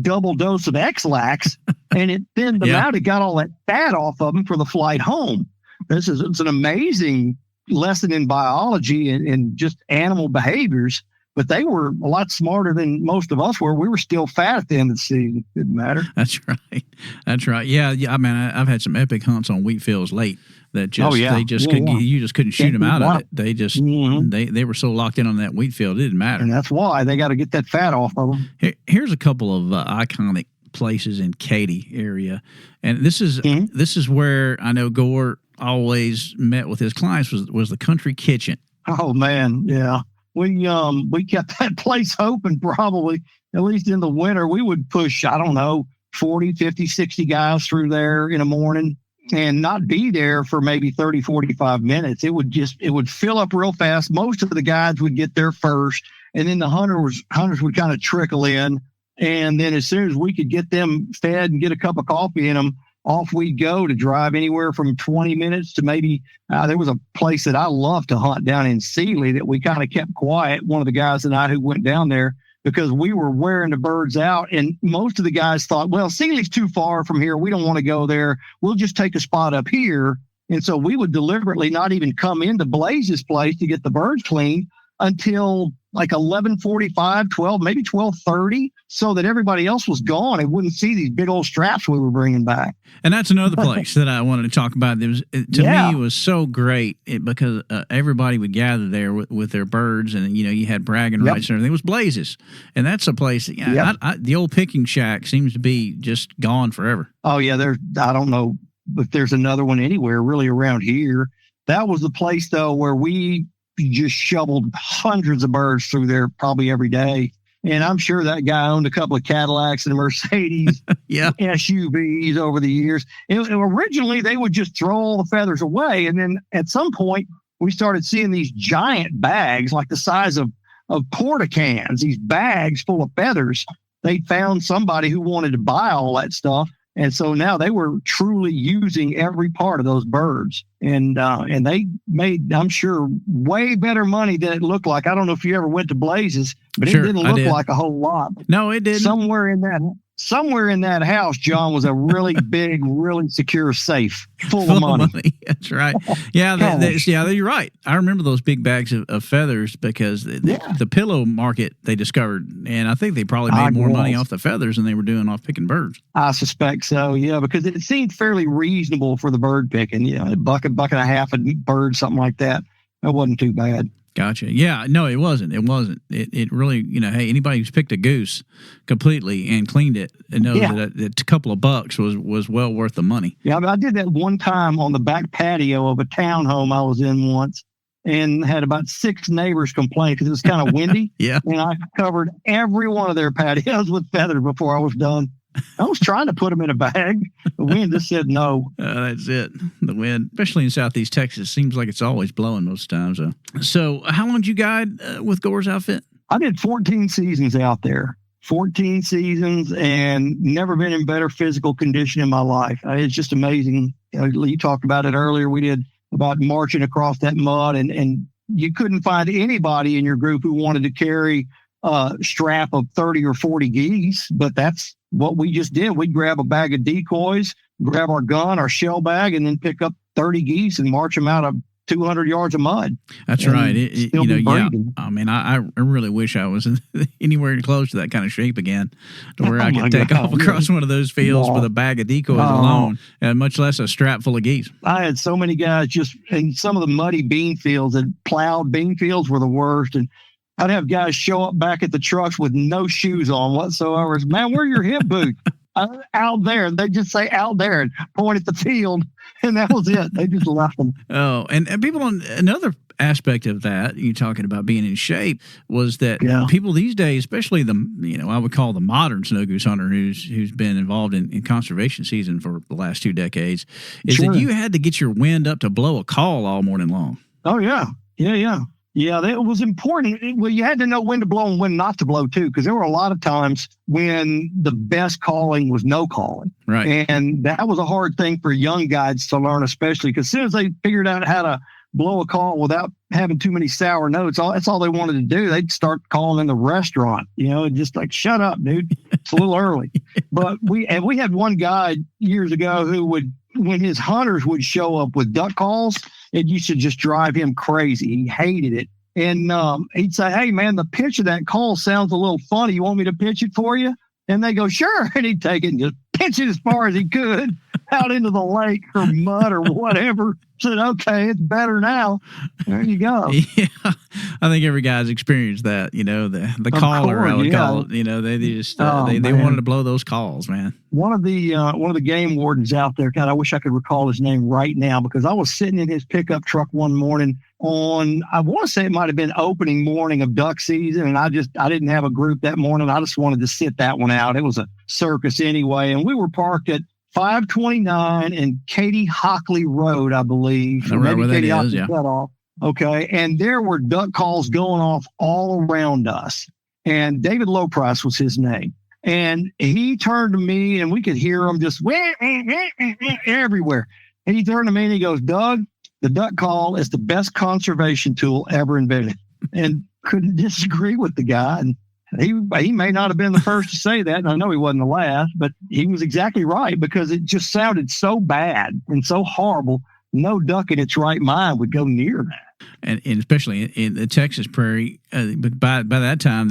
double dose of X-Lax, and it thinned them out. It got all that fat off of them for the flight home. It's an amazing lesson in biology and just animal behaviors. But they were a lot smarter than most of us were. We were still fat at the end of the season. Didn't matter. That's right. Yeah. I mean, I've had some epic hunts on wheat fields late that you just couldn't shoot them out of it. They just they were so locked in on that wheat field, it didn't matter. And that's why they got to get that fat off of them. Here's a couple of iconic places in Katy area, and this is where I know Gore always met with his clients was the Country Kitchen. Oh man, yeah. We kept that place open probably, at least in the winter. We would push, 40, 50, 60 guys through there in the morning and not be there for maybe 30, 45 minutes. It would fill up real fast. Most of the guides would get there first, and then the hunters would kind of trickle in. And then as soon as we could get them fed and get a cup of coffee in them, off we'd go to drive anywhere from 20 minutes to maybe, there was a place that I loved to hunt down in Sealy that we kind of kept quiet, one of the guys and I who went down there, because we were wearing the birds out. And most of the guys thought, well, Sealy's too far from here. We don't want to go there. We'll just take a spot up here. And so we would deliberately not even come into Blaze's place to get the birds cleaned until like 11:45, 12, maybe 12:30, so that everybody else was gone and wouldn't see these big old straps we were bringing back. And that's another place that I wanted to talk about. Me, it was so great because everybody would gather there with their birds, and you had bragging rights and everything. It was Blaze's, and that's a place that the old picking shack seems to be just gone forever. Oh yeah, I don't know if there's another one anywhere really around here. That was the place though where we just shoveled hundreds of birds through there probably every day. And I'm sure that guy owned a couple of Cadillacs and a Mercedes SUVs over the years. Originally, they would just throw all the feathers away. And then at some point, we started seeing these giant bags like the size of porta cans, these bags full of feathers. They found somebody who wanted to buy all that stuff. And so now they were truly using every part of those birds. And they made, I'm sure, way better money than it looked like. I don't know if you ever went to Blaze's, but it didn't look like a whole lot. No, it didn't. Somewhere in that house, John, was a really big, really secure safe full of money. That's right. Yeah, you're right. I remember those big bags of feathers because the pillow market they discovered, and I think they probably made more money off the feathers than they were doing off picking birds. I suspect so, yeah, because it seemed fairly reasonable for the bird picking. A buck and a half a bird, something like that. That wasn't too bad. Gotcha. Yeah, no, it wasn't. It really, hey, anybody who's picked a goose completely and cleaned it knows that a couple of bucks was well worth the money. Yeah, I did that one time on the back patio of a townhome I was in once, and had about 6 neighbors complain because it was kind of windy. Yeah. And I covered every one of their patios with feathers before I was done. I was trying to put them in a bag. The wind just said no. That's it. The wind, especially in southeast Texas, seems like it's always blowing most times. So how long did you guide with Gore's outfit? I did 14 seasons out there. 14 seasons and never been in better physical condition in my life. It's just amazing. You talked about it earlier. We did about marching across that mud, and you couldn't find anybody in your group who wanted to carry a strap of 30 or 40 geese, but that's what we just did. We'd grab a bag of decoys, grab our gun, our shell bag, and then pick up 30 geese and march them out of 200 yards of mud. That's right. I mean, I really wish I was anywhere close to that kind of shape again, to where I could take off across one of those fields with a bag of decoys alone, and much less a strap full of geese. I had so many guys just in some of the muddy bean fields, and plowed bean fields were the worst. And I'd have guys show up back at the trucks with no shoes on whatsoever. Man, where are your hip boots? Out there. They just say out there and point at the field, and that was it. They just left them. Oh, and people on another aspect of that, you talking about being in shape, was that people these days, especially I would call the modern snow goose hunter who's been involved in conservation season for the last 2 decades, is that you had to get your wind up to blow a call all morning long. Oh, yeah. Yeah, that was important. Well, you had to know when to blow and when not to blow, too, because there were a lot of times when the best calling was no calling. Right. And that was a hard thing for young guides to learn, especially because as soon as they figured out how to blow a call without having too many sour notes, that's all they wanted to do. They'd start calling in the restaurant, and just like, shut up, dude. It's a little early. But we had one guide years ago who would, when his hunters would show up with duck calls, it used to just drive him crazy. He hated it. And he'd say, hey, man, the pitch of that call sounds a little funny. You want me to pitch it for you? And they go, sure. And he'd take it and just pitch it as far as he could out into the lake or mud or whatever. Said, okay, it's better now. There you go. Yeah, I think every guy's experienced that. The caller, I would call it. They just they wanted to blow those calls, man. One of the game wardens out there, God, I wish I could recall his name right now, because I was sitting in his pickup truck one morning I want to say it might have been opening morning of duck season, and I didn't have a group that morning. I just wanted to sit that one out. It was a circus anyway, and we were parked at 529 and Katie Hockley Road, I believe. I remember where that is, yeah. Off. Okay, and there were duck calls going off all around us, and David Lowprice was his name. And he turned to me, and we could hear him just everywhere. And he turned to me and he goes, Doug, the duck call is the best conservation tool ever invented. And couldn't disagree with the guy. And he may not have been the first to say that, and I know he wasn't the last, but he was exactly right, because it just sounded so bad and so horrible. No duck in its right mind would go near that. And especially in the Texas prairie, by that time,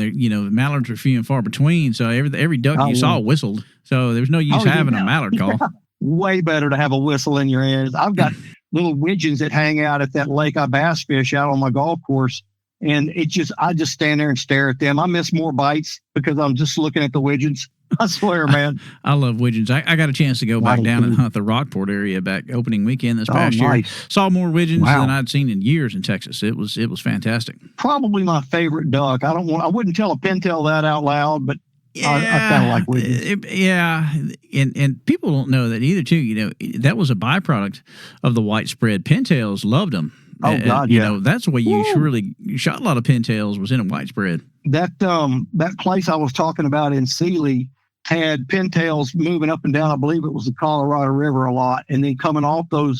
mallards were few and far between. So every duck you saw whistled. So there was no use having a mallard call. Yeah. Way better to have a whistle in your ears. I've got little widgeons that hang out at that lake I bass fish out on my golf course. And I just stand there and stare at them. I miss more bites because I'm just looking at the widgeons. I swear, man. I love widgeons. I got a chance to go back down and hunt the Rockport area back opening weekend this past year. Saw more widgeons than I'd seen in years in Texas. It was fantastic. Probably my favorite duck. I wouldn't tell a pintail that out loud, but I kind of like widgeons. And people don't know that either, too. That was a byproduct of the white spread. Pintails loved them. Oh, God, that's the way you shot a lot of pintails, was in a white spread. That place I was talking about in Sealy had pintails moving up and down. I believe it was the Colorado River a lot, and then coming off the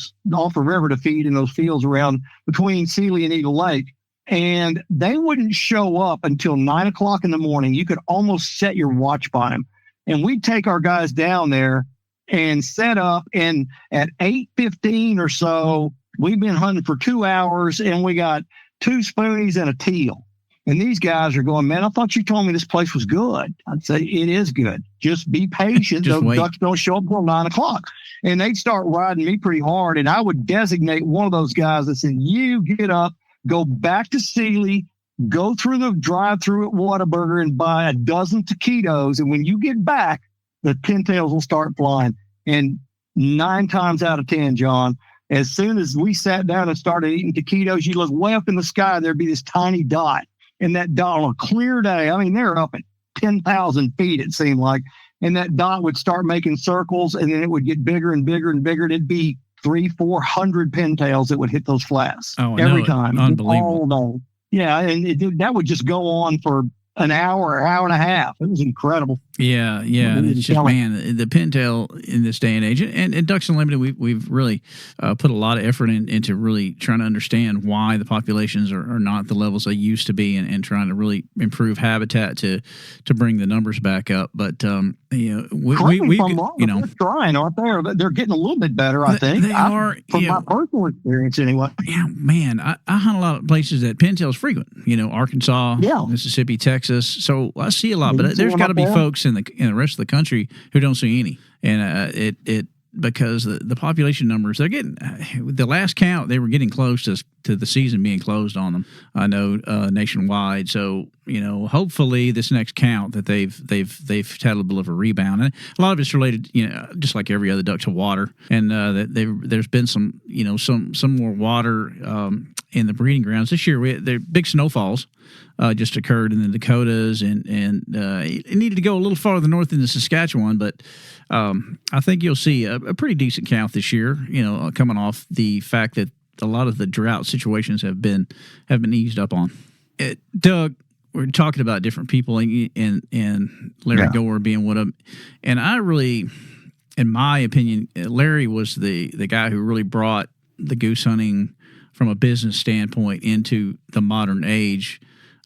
river to feed in those fields around between Sealy and Eagle Lake. And they wouldn't show up until 9 o'clock in the morning. You could almost set your watch by them. And we'd take our guys down there and set up. And at 8:15 or so, we've been hunting for 2 hours, and we got 2 spoonies and a teal. And these guys are going, man, I thought you told me this place was good. I'd say, it is good. Just be patient. Those ducks don't show up until 9 o'clock. And they'd start riding me pretty hard. And I would designate one of those guys that said, you get up, go back to Sealy, go through the drive-through at Whataburger and buy a dozen taquitos. And when you get back, the pintails will start flying. And 9 times out of 10, John, as soon as we sat down and started eating taquitos, you look way up in the sky, there'd be this tiny dot. And that dot on a clear day, I mean, they're up at 10,000 feet, it seemed like. And that dot would start making circles, and then it would get bigger and bigger and bigger. And it'd be 300-400 pintails that would hit those flats every time. Unbelievable. All day. Yeah, and that would just go on for an hour and a half. It was incredible. Yeah. It's just, man, the pintail in this day and age, and Ducks Unlimited, we've really put a lot of effort into really trying to understand why the populations are not the levels they used to be, and trying to really improve habitat to bring the numbers back up. But we they're trying, aren't they? They're getting a little bit better, I think. They are, from my personal experience, anyway. Yeah, man, I hunt a lot of places that pintails frequent. Arkansas, Mississippi, Texas. So I see a lot, but there's got to be folks in the rest of the country who don't see any, and it because the population numbers, they're getting, the last count, they were getting close to the season being closed on them. I know nationwide. So hopefully this next count that they've had a little bit of a rebound, and a lot of it's related, just like every other duck, to water, and there's been some more water in the breeding grounds this year. There big snowfalls just occurred in the Dakotas, and it needed to go a little farther north into Saskatchewan, but I think you'll see a pretty decent count this year, coming off the fact that a lot of the drought situations have been eased up on. Doug, we're talking about different people, and Larry Gore being one of them, and I really, in my opinion, Larry was the guy who really brought the goose hunting from a business standpoint into the modern age,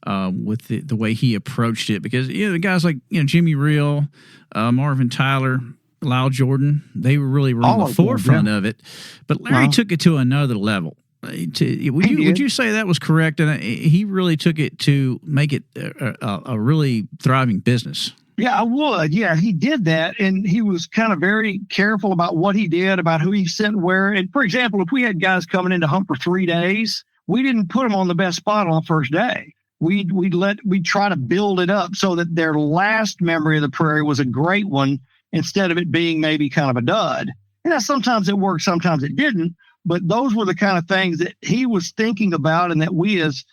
with the way he approached it, because the guys like Jimmy Reel, Marvin Tyler, Lyle Jordan, they really were on the forefront of it, but Larry took it to another level. Would you say that was correct? And he really took it to make it a really thriving business. Yeah, I would. Yeah, he did that, and he was kind of very careful about what he did, about who he sent where. And for example, if we had guys coming in to hunt for 3 days, we didn't put them on the best spot on the first day. We'd try to build it up so that their last memory of the prairie was a great one, instead of it being maybe kind of a dud. And sometimes it worked, sometimes it didn't. But those were the kind of things that he was thinking about, and that we as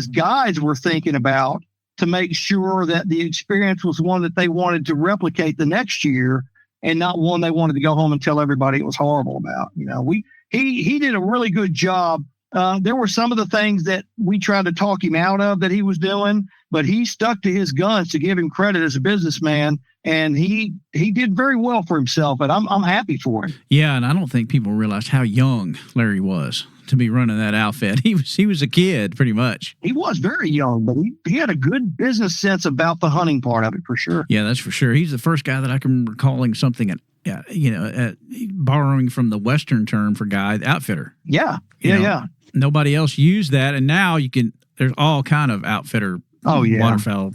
guides were thinking about, to make sure that the experience was one that they wanted to replicate the next year, and not one they wanted to go home and tell everybody it was horrible about. He did a really good job. There were some of the things that we tried to talk him out of that he was doing, but he stuck to his guns, to give him credit as a businessman, and he did very well for himself, and I'm happy for him. Yeah, and I don't think people realized how young Larry was to be running that outfit. He was a kid, pretty much. He was very young, but he had a good business sense about the hunting part of it, for sure. Yeah, that's for sure. He's the first guy that I can remember calling something borrowing from the Western term for guide, outfitter. Yeah. Nobody else used that, and now there's all kind of outfitter. Oh yeah, waterfowl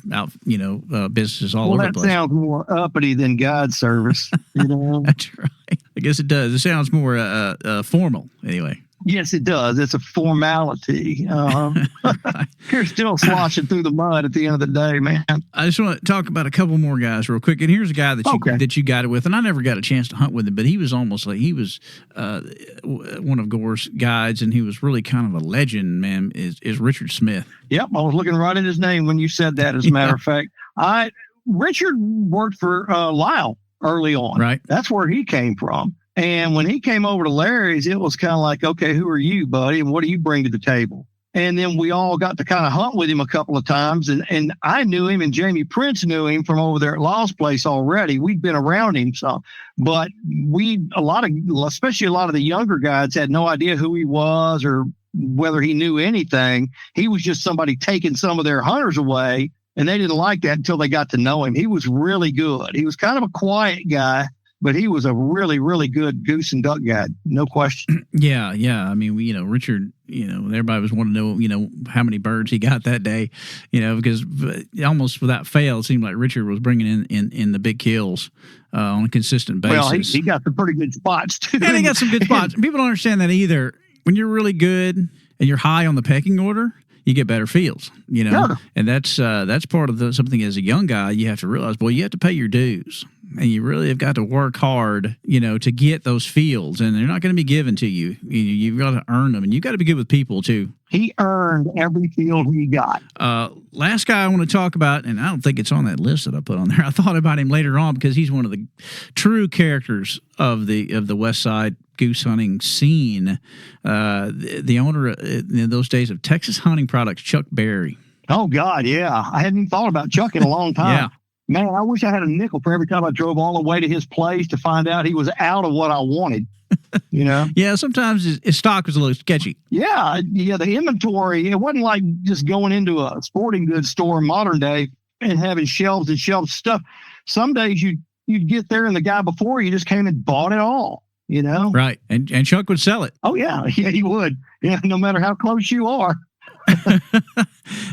businesses all over the place. That sounds more uppity than guide service. That's right. I guess it does. It sounds more formal, anyway. Yes, it does. It's a formality. You're still sloshing through the mud at the end of the day, man. I just want to talk about a couple more guys real quick. And here's a guy that you got it with, and I never got a chance to hunt with him, but he was almost like one of Gore's guides, and he was really kind of a legend, man, is Richard Smith. Yep, I was looking right at his name when you said that, as a matter of fact. Richard worked for Lyle early on. Right. That's where he came from. And when he came over to Larry's, it was kind of like, okay, who are you, buddy? And what do you bring to the table? And then we all got to kind of hunt with him a couple of times. And I knew him, and Jamie Prince knew him from over there at Lyle's place already. We'd been around him some. But especially a lot of the younger guys had no idea who he was or whether he knew anything. He was just somebody taking some of their hunters away, and they didn't like that until they got to know him. He was really good. He was kind of a quiet guy, but he was a really, really good goose and duck guide, no question. Yeah. I mean, Richard, everybody was wanting to know, how many birds he got that day, because almost without fail, it seemed like Richard was bringing in the big kills on a consistent basis. Well, he got some pretty good spots, too. And he got some good spots. People don't understand that either. When you're really good, and you're high on the pecking order, you get better fields, Sure. and that's part of something as a young guy you have to realize, boy, you have to pay your dues, and you really have got to work hard, to get those fields, and they're not going to be given to you. You've got to earn them, and you've got to be good with people too. He earned every field he got. Last guy I want to talk about, and I don't think it's on that list that I put on there. I thought about him later on because he's one of the true characters of the West Side goose hunting scene. The owner in those days of Texas Hunting Products, Chuck Berry. Oh God, yeah. I hadn't even thought about Chuck in a long time. Yeah. Man, I wish I had a nickel for every time I drove all the way to his place to find out he was out of what I wanted. Yeah, sometimes his stock was a little sketchy. Yeah. The inventory, it wasn't like just going into a sporting goods store in modern day and having shelves and shelves of stuff. Some days you'd get there and the guy before you just came and bought it all, Right. And Chuck would sell it. Oh, yeah. Yeah, he would. Yeah, no matter how close you are.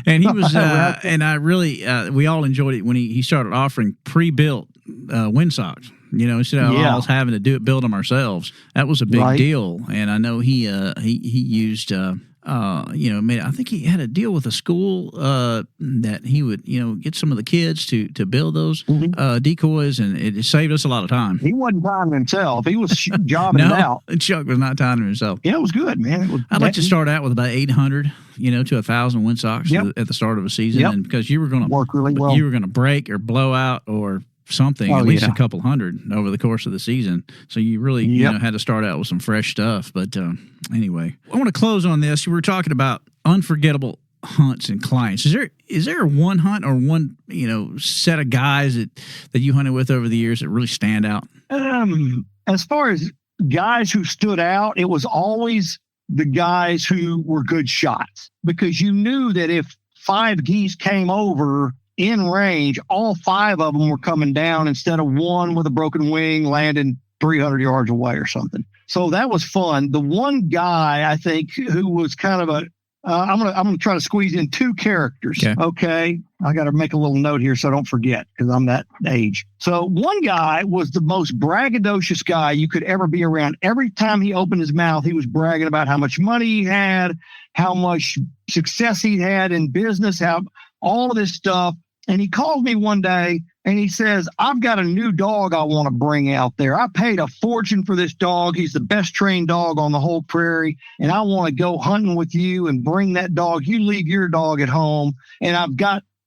And he was, and I really, we all enjoyed it when he started offering pre-built windsocks. Instead of us having to build them ourselves. That was a big deal. And I know he used, I think he had a deal with a school that he would, get some of the kids to build those decoys, and it saved us a lot of time. He wasn't timing himself. He was jobbing it out. Chuck was not timing himself. Yeah, it was good, man. I'd like to start out with about 800, to 1,000 windsocks at the start of a season, and because you were going to work really well. You were going to break or blow out or something, at least a couple hundred over the course of the season. So you really had to start out with some fresh stuff. But anyway, I want to close on this. We were talking about unforgettable hunts and clients. Is there one hunt or one set of guys that you hunted with over the years that really stand out? As far as guys who stood out, it was always the guys who were good shots, because you knew that if 5 geese came over in range, all 5 of them were coming down instead of one with a broken wing landing 300 yards away or something. So that was fun. The one guy I think who was kind of I'm gonna try to squeeze in 2 characters. Okay. I got to make a little note here so I don't forget, because I'm that age. So one guy was the most braggadocious guy you could ever be around. Every time he opened his mouth, he was bragging about how much money he had, how much success he had in business, how all of this stuff. And he called me one day and he says, I've got a new dog I want to bring out there. I paid a fortune for this dog. He's the best trained dog on the whole prairie. And I want to go hunting with you and bring that dog. You leave your dog at home. And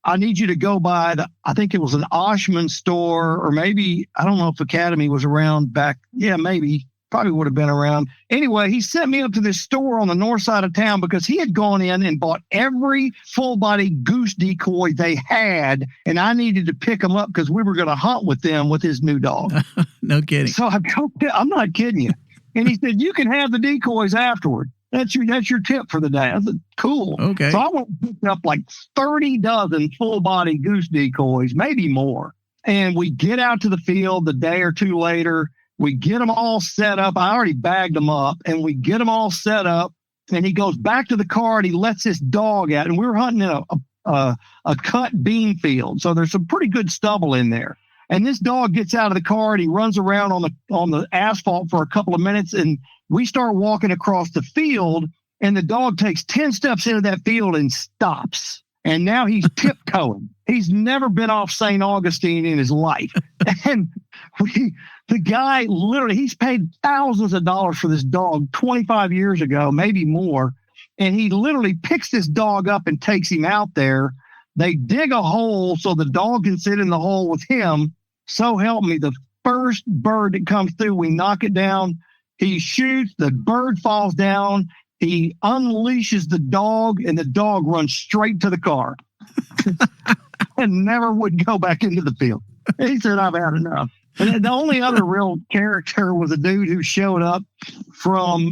I need you to go by I think it was an Oshman store, or maybe, I don't know if Academy was around back. Yeah, maybe. Probably would have been around. Anyway, he sent me up to this store on the north side of town because he had gone in and bought every full-body goose decoy they had, and I needed to pick them up because we were going to hunt with them with his new dog. No kidding. So I'm not kidding you. And he said, you can have the decoys afterward. That's your tip for the day. I said, cool. Okay. So I went and picked up like 30 dozen full-body goose decoys, maybe more. And we get out to the field the day or two later. We get them all set up. I already bagged them up, and we get them all set up. And he goes back to the car and he lets this dog out. And we were hunting in a cut bean field, so there's some pretty good stubble in there. And this dog gets out of the car and he runs around on the asphalt for a couple of minutes. And we start walking across the field, and the dog takes 10 steps into that field and stops. And now he's tiptoeing. He's never been off St. Augustine in his life. And the guy literally, he's paid thousands of dollars for this dog 25 years ago, maybe more. And he literally picks this dog up and takes him out there. They dig a hole so the dog can sit in the hole with him. So help me, the first bird that comes through, we knock it down. He shoots, the bird falls down. He unleashes the dog, and the dog runs straight to the car and never would go back into the field. He said, I've had enough. And the only other real character was a dude who showed up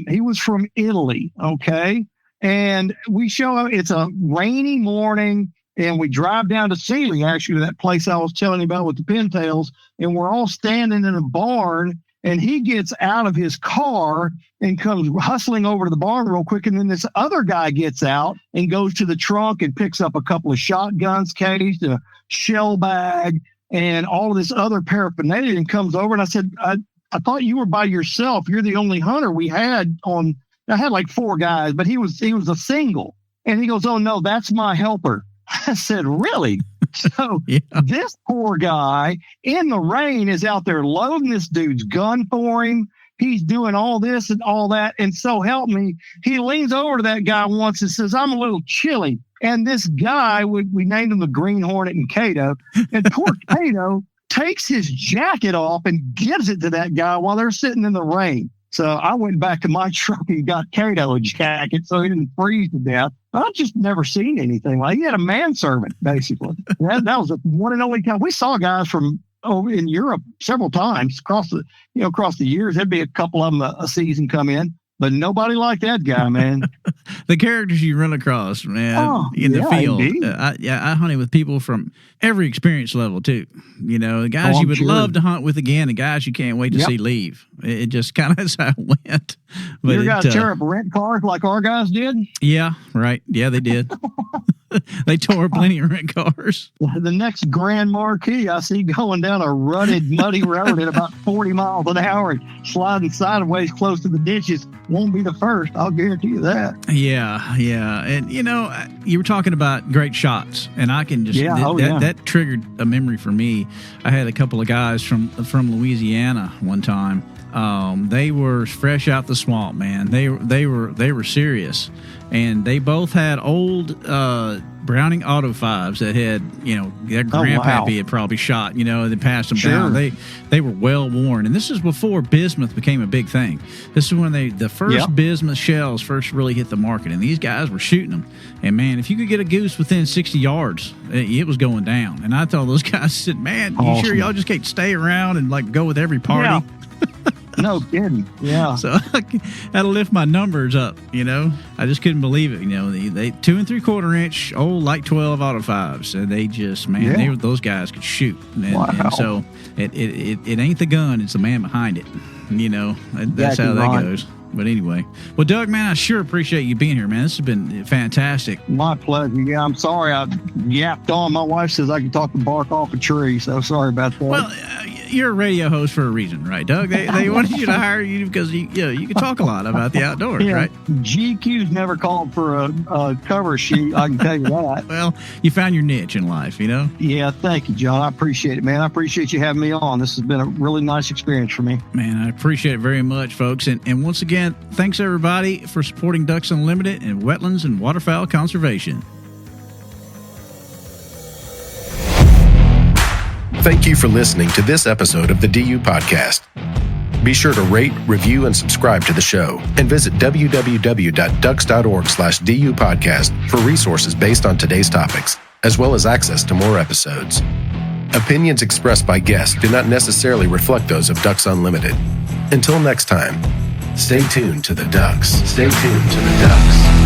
he was from Italy, okay? And we show up, it's a rainy morning, and we drive down to Sealy, actually, that place I was telling you about with the pintails, and we're all standing in a barn, and he gets out of his car and comes hustling over to the barn real quick, and then this other guy gets out and goes to the trunk and picks up a couple of shotguns case, a shell bag, and all of this other paraphernalia, and comes over. And I said, I thought you were by yourself. You're the only hunter we had on. I had like 4 guys, but he was a single. And he goes, "Oh no, that's my helper." I said, "Really?" So This poor guy in the rain is out there loading this dude's gun for him. He's doing all this and all that. And so help me, he leans over to that guy once and says, "I'm a little chilly." And this guy, we named him the Green Hornet and Cato. And poor Cato takes his jacket off and gives it to that guy while they're sitting in the rain. So I went back to my truck and got Cato a jacket so he didn't freeze to death. I've just never seen anything like. He had a manservant, basically. That was the one and only time. We saw guys from in Europe several times across the years. There'd be a couple of them a season come in, but nobody like that guy, man. The characters you run across, man, in the field. I hunted with people from every experience level too. The guys you would love to hunt with again, and guys you can't wait to see leave. It just kind of is how it went. But your guys tear up rent cars like our guys did? Yeah, right. Yeah, they did. They tore plenty of rent cars. The next Grand Marquis I see going down a rutted, muddy road at about 40 miles an hour and sliding sideways close to the ditches won't be the first. I'll guarantee you that. Yeah. And, you were talking about great shots, and I can just that triggered a memory for me. I had a couple of guys from Louisiana one time. They were fresh out the swamp, man. They were serious, and they both had old Browning Auto 5s that had their grandpappy had probably shot, and they passed them down. They were well worn, and this is before bismuth became a big thing. This is when the first bismuth shells first really hit the market, and these guys were shooting them. And man, if you could get a goose within 60 yards, it was going down. And I told those guys, said, "Man, you sure y'all just can't stay around and go with every party?" Yeah. No kidding. Yeah. So I had to lift my numbers up, I just couldn't believe it. They 2 3/4 inch old Light 12 Auto 5s, and they just, those guys could shoot. And so it ain't the gun, it's the man behind it. That's how that goes. But anyway, well, Doug, man, I sure appreciate you being here, man. This has been fantastic. My pleasure. Yeah, I'm sorry I yapped on. My wife says I can talk the bark off a tree, so sorry about that. Well, you're a radio host for a reason, right, Doug? They wanted you to hire you because you can talk a lot about the outdoors, right? GQ's never called for a cover sheet, I can tell you that. Well, you found your niche in life, Yeah, thank you, John. I appreciate it, man. I appreciate you having me on. This has been a really nice experience for me. Man, I appreciate it very much, folks. And once again, thanks everybody for supporting Ducks Unlimited and wetlands and waterfowl conservation. Thank you for listening to this episode of the DU Podcast. Be sure to rate, review, and subscribe to the show, and visit www.ducks.org/DU Podcast for resources based on today's topics, as well as access to more episodes. Opinions expressed by guests do not necessarily reflect those of Ducks Unlimited. Until next time, stay tuned to the ducks. Stay tuned to the ducks.